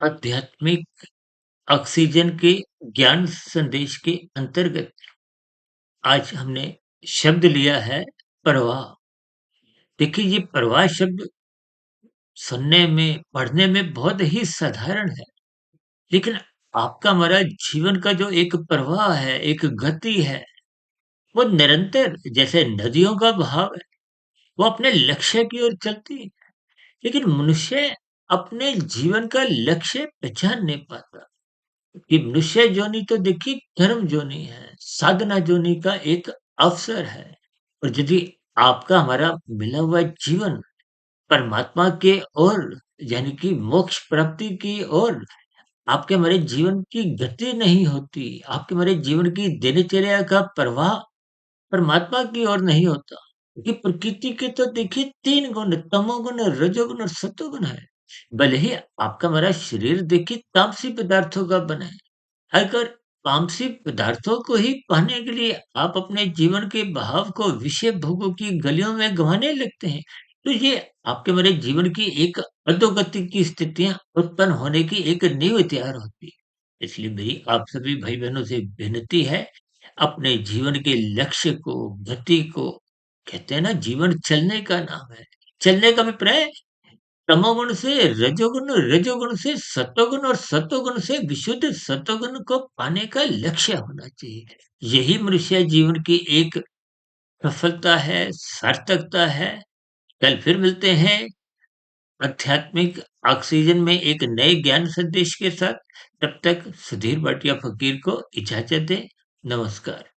आध्यात्मिक ऑक्सीजन के ज्ञान संदेश के अंतर्गत आज हमने शब्द लिया है प्रवाह। देखिए ये प्रवाह शब्द सुनने में, पढ़ने में बहुत ही साधारण है, लेकिन आपका हमारा जीवन का जो एक प्रवाह है, एक गति है, वो निरंतर जैसे नदियों का बहाव है, वो अपने लक्ष्य की ओर चलती है। लेकिन मनुष्य अपने जीवन का लक्ष्य पहचान नहीं पाता। कि मनुष्य जोनि तो देखिए कर्म जोनि है, साधना जोनि का एक अवसर है। और यदि आपका हमारा मिला हुआ जीवन परमात्मा के ओर यानी कि मोक्ष प्राप्ति की ओर आपके हमारे जीवन की गति नहीं होती, आपके हमारे जीवन की दिनचर्या का प्रवाह परमात्मा की ओर नहीं होता। क्योंकि प्रकृति के तो देखिए 3 गुण तमोगुण, रजोगुण और सतोगुण है। भले ही आपका हमारा शरीर देखिए तामसी पदार्थों का बना है। अगर तामसी पदार्थों को ही पाने के लिए आप अपने जीवन के बहाव को विषय भोगों की गलियों में गंवाने लगते हैं, तो ये आपके मेरे जीवन की एक अधोगति की स्थितियां उत्पन्न होने की एक नींव तैयार होती है। इसलिए मेरी आप सभी भाई बहनों से विनती है, अपने जीवन के लक्ष्य को, गति को कहते हैं ना जीवन चलने का नाम है। चलने का अभिप्राय तमोगुण से रजोगुण, रजोगुण से सतोगुण और सतोगुण से विशुद्ध सतोगुण को पाने का लक्ष्य होना चाहिए। यही मनुष्य जीवन की एक सफलता है, सार्थकता है। कल फिर मिलते हैं आध्यात्मिक ऑक्सीजन में एक नए ज्ञान संदेश के साथ। तब तक सुधीर भाटिया फकीर को इजाजत दें। नमस्कार।